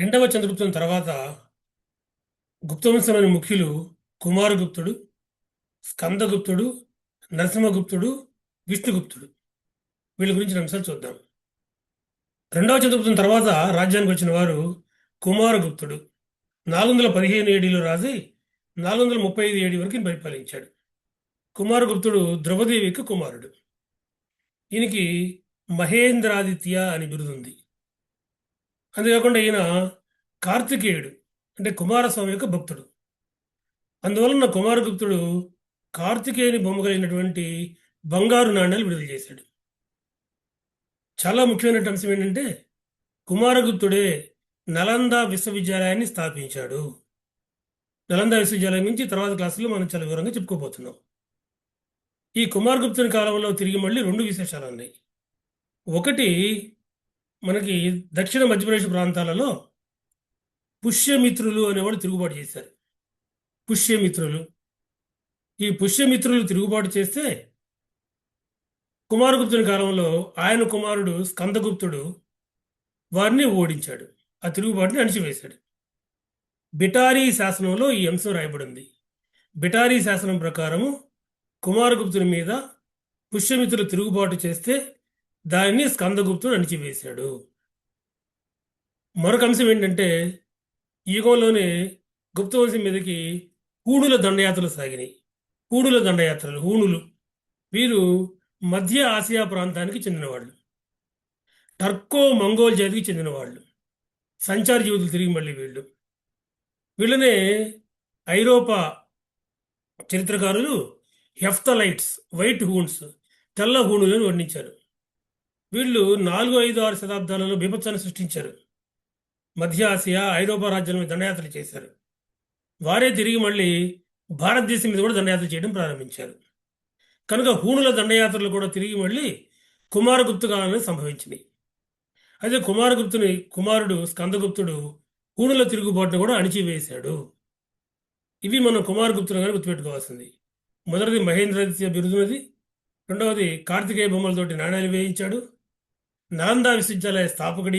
రెండవ చంద్రగుప్తుని తర్వాత గుప్తవంశంలోని ముఖ్యులు కుమారగుప్తుడు, స్కందగుప్తుడు, నరసింహగుప్తుడు, విష్ణుగుప్తుడు. వీళ్ళ గురించిన అంశాలు చూద్దాం. రెండవ చంద్రగుప్తుని తర్వాత రాజ్యానికి వచ్చిన వారు కుమారగుప్తుడు. 415 ఏడీలో రాజై 435 ఏడి వరకు పరిపాలించాడు. కుమారగుప్తుడు ద్రౌపదేవికి కుమారుడు. ఈయనకి మహేంద్రాదిత్య అని బిరుదుంది. అంతేకాకుండా ఈయన కార్తికేయుడు అంటే కుమారస్వామి యొక్క భక్తుడు. అందువలన కుమారగుప్తుడు కార్తికేయుని బొమ్మ కలిగినటువంటి బంగారు నాణ్యాలు విడుదల చేశాడు. చాలా ముఖ్యమైన అంశం ఏంటంటే కుమారగుప్తుడే నలంద విశ్వవిద్యాలయాన్ని స్థాపించాడు. నలంద విశ్వవిద్యాలయం నుంచి తర్వాత క్లాసులో మనం చాలా వివరంగా చెప్పుకోబోతున్నాం. ఈ కుమారగుప్తుని కాలంలో తిరిగి మళ్ళీ రెండు విశేషాలు ఉన్నాయి. ఒకటి, మనకి దక్షిణ మధ్యప్రదేశ్ ప్రాంతాలలో పుష్యమిత్రులు అనేవాళ్ళు తిరుగుబాటు చేశారు. పుష్యమిత్రులు ఈ పుష్యమిత్రులు తిరుగుబాటు చేస్తే కుమారగుప్తుని కాలంలో ఆయన కుమారుడు స్కందగుప్తుడు వారిని ఓడించాడు. ఆ తిరుగుబాటుని అణిచివేశాడు. బిటారీ శాసనంలో ఈ అంశం రాయబడింది. బిటారీ శాసనం ప్రకారము కుమారగుప్తుని మీద పుష్యమిత్రులు తిరుగుబాటు చేస్తే దానిని స్కందగుప్తుడు అణిచివేశాడు. మరొక అంశం ఏంటంటే ఈ యుగంలోనే గుప్తవంశం మీదకి హూణుల దండయాత్రలు సాగినాయి. హూణుల దండయాత్రలు, హూణులు వీరు మధ్య ఆసియా ప్రాంతానికి చెందినవాళ్ళు. టర్కో మంగోల్ జాతికి చెందినవాళ్ళు. సంచార జీవితులు తిరిగి మళ్ళీ వీళ్ళనే ఐరోపా చరిత్రకారులు హెఫ్తలైట్స్, వైట్ హూన్స్, తెల్ల హూణులను వర్ణించారు. వీళ్ళు 4, 5, 6 శతాబ్దాలలో బీభత్సాన్ని సృష్టించారు. మధ్య ఆసియా, ఐరోపా రాజ్యాల మీద దండయాత్రలు చేశారు. వారే తిరిగి మళ్ళీ భారతదేశం మీద కూడా దండయాత్ర చేయడం ప్రారంభించారు. కనుక హూణుల దండయాత్రలు కూడా తిరిగి మళ్ళీ కుమారగుప్తు కాలంలో సంభవించినాయి. అయితే కుమారగుప్తుని కుమారుడు స్కందగుప్తుడు హూణుల తిరుగుబాటును కూడా అణిచివేశాడు. ఇవి మనం కుమారగుప్తుని గారు గుర్తుపెట్టుకోవాల్సింది. మొదటిది మహేంద్రాదిత్య బిరుదునది, రెండవది కార్తికేయ బొమ్మలతోటి నాణ్యాలు వేయించాడు. నలంద విశ్వవిద్యాలయ స్థాపకుడు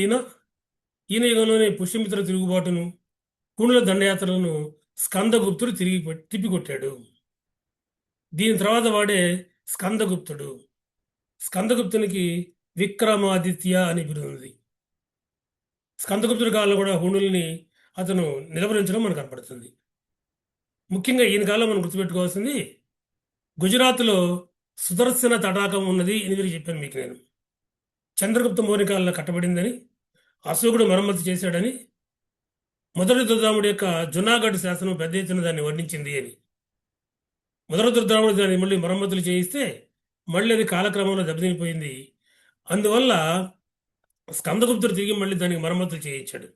ఈయన యుగంలోనే పుష్యమిత్ర తిరుగుబాటును, హూణుల దండయాత్రలను స్కందగుప్తుడు తిప్పికొట్టాడు. దీని తర్వాత వాడే స్కందగుప్తుడు. స్కందగుప్తునికి విక్రమాదిత్య అని బిరుదుంది. స్కందగుప్తుడి కాలంలో కూడా హూణుల్ని అతను నిలవరించడం మనకు కనపడుతుంది. ముఖ్యంగా ఈయన కాలంలో మనం గుర్తుపెట్టుకోవాల్సింది, గుజరాత్లో సుదర్శన తటాకం ఉన్నది అని చెప్పాను మీకు నేను. చంద్రగుప్త మౌర్య కాలంలో కట్టబడిందని, అశోకుడు మరమ్మతు చేశాడని, మొదటి రుద్రదాముడి యొక్క జునాగఢ్ శాసనం పెద్ద ఎత్తున దాన్ని వర్ణించింది అని. మొదటి రుద్రదాముడు దాన్ని మళ్ళీ మరమ్మతులు చేయిస్తే మళ్ళీ అది కాలక్రమంలో దెబ్బతినిపోయింది. అందువల్ల స్కందగుప్తుడు తిరిగి మళ్ళీ దానికి మరమ్మతులు చేయించాడు.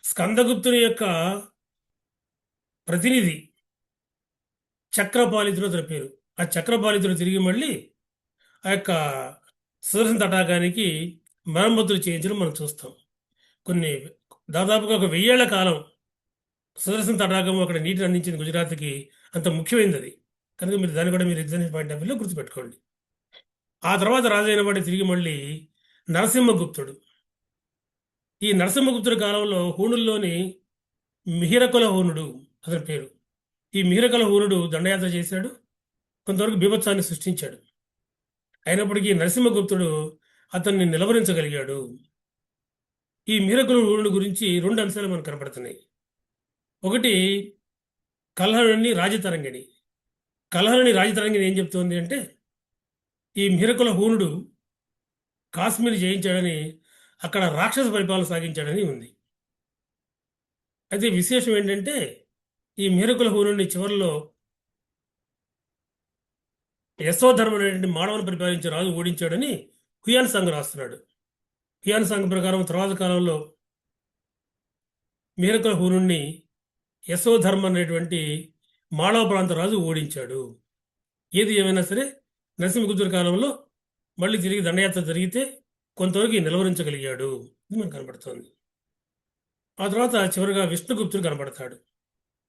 స్కందగుప్తుని యొక్క ప్రతినిధి చక్రపాలితుడు అతని పేరు. ఆ చక్రపాలితుడు తిరిగి మళ్ళీ ఆ యొక్క సుదర్శన తటాకానికి మరమ్మతులు చేయించడం మనం చూస్తాం. దాదాపుగా 1000 ఏళ్ల కాలం సుదర్శన తటాకం అక్కడ నీటిని అందించింది గుజరాత్కి. అంత ముఖ్యమైనది అది. కనుక మీరు దాన్ని కూడా మీరు ఎగ్జామ్ పాయింట్ ఆఫ్ వ్యూలో గుర్తుపెట్టుకోండి. ఆ తర్వాత రాజైన వాడి తిరిగి మళ్ళీ నరసింహగుప్తుడు. ఈ నరసింహగుప్తుడి కాలంలో హూణుల్లోని మిహిరకుల హూణుడు అతని పేరు. ఈ మిహిరకుల హూణుడు దండయాత్ర చేశాడు, కొంతవరకు బీభత్సాన్ని సృష్టించాడు. అయినప్పటికీ నరసింహగుప్తుడు అతన్ని నిలవరించగలిగాడు. ఈ మిహిరకుల హూణుడు గురించి 2 అంశాలు మనకు కనపడుతున్నాయి. ఒకటి, కల్హణుని రాజతరంగిణి. కల్హణుని రాజతరంగిణి ఏం చెప్తోంది అంటే, ఈ మిహిరకుల హూణుడు కాశ్మీర్ జయించాడని, అక్కడ రాక్షస పరిపాలన సాగించాడని ఉంది. అయితే విశేషం ఏంటంటే, ఈ మిహిరకుల హూణుడిని చివరిలో యశోధర్మ అనేటువంటి మానవుని పరిపాలించే రాజు ఓడించాడని హుయాన్ సాంగ్ రాస్తున్నాడు. హుయాన్ సాంగ్ ప్రకారం తర్వాత కాలంలో మిహిరకుల హూణుడిని యశోధర్మ అనేటువంటి మాళవ ప్రాంత రాజు ఓడించాడు. ఏది ఏమైనా సరే నరసింహగుప్తుడి కాలంలో మళ్ళీ తిరిగి దండయాత్ర జరిగితే కొంతవరకు నిలవరించగలిగాడు. ఇది మనకు కనబడుతోంది. ఆ తర్వాత చివరిగా విష్ణుగుప్తుడు కనబడతాడు.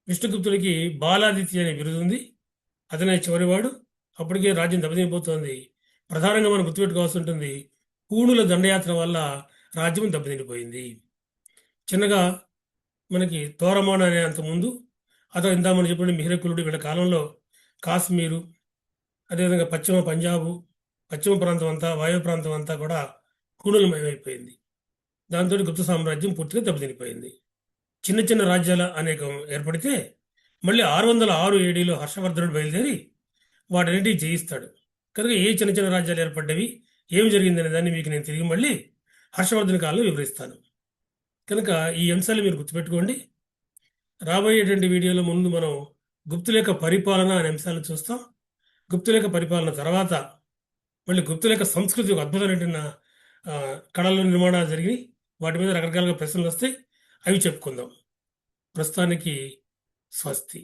విష్ణుగుప్తుడికి బాలాదిత్య అనే బిరుదు ఉంది. అతనే చివరివాడు. అప్పటికే రాజ్యం దెబ్బతినిపోతోంది. ప్రధానంగా మనం గుర్తుపెట్టుకోవాల్సి ఉంటుంది, హూణుల దండయాత్ర వల్ల రాజ్యం దెబ్బతినిపోయింది. చిన్నగా మనకి తోరమాన అనే అంత ముందు అదో ఇందా మనం చెప్పిన మిహిరకులుడు వీళ్ళ కాలంలో కాశ్మీరు, అదేవిధంగా పశ్చిమ పంజాబు, పశ్చిమ ప్రాంతం అంతా, వాయు ప్రాంతం అంతా కూడా హూణులమయమైపోయింది. దాంతో గుప్త సామ్రాజ్యం పూర్తిగా దెబ్బతినిపోయింది. చిన్న చిన్న రాజ్యాల అనేకం ఏర్పడితే మళ్ళీ 606 ఏడీలో హర్షవర్ధనుడు బయలుదేరి వాటన్నిటిని జయిస్తాడు. కనుక ఏ చిన్న చిన్న రాజ్యాలు ఏర్పడ్డవి, ఏం జరిగిందనే దాన్ని మీకు నేను తిరిగి మళ్ళీ హర్షవర్ధన కాలంలో వివరిస్తాను. కనుక ఈ అంశాలు మీరు గుర్తుపెట్టుకోండి. రాబోయేటువంటి వీడియోలో ముందు మనం గుప్తుల యొక్క పరిపాలన అనే అంశాలను చూస్తాం. గుప్తుల యొక్క పరిపాలన తర్వాత మళ్ళీ గుప్తుల యొక్క సంస్కృతి ఒక అద్భుతమైన కళలు నిర్మాణాలు జరిగినాయి. వాటి మీద రకరకాలుగా ప్రశ్నలు వస్తాయి, అవి చెప్పుకుందాం. ప్రస్తుతానికి స్వస్తి.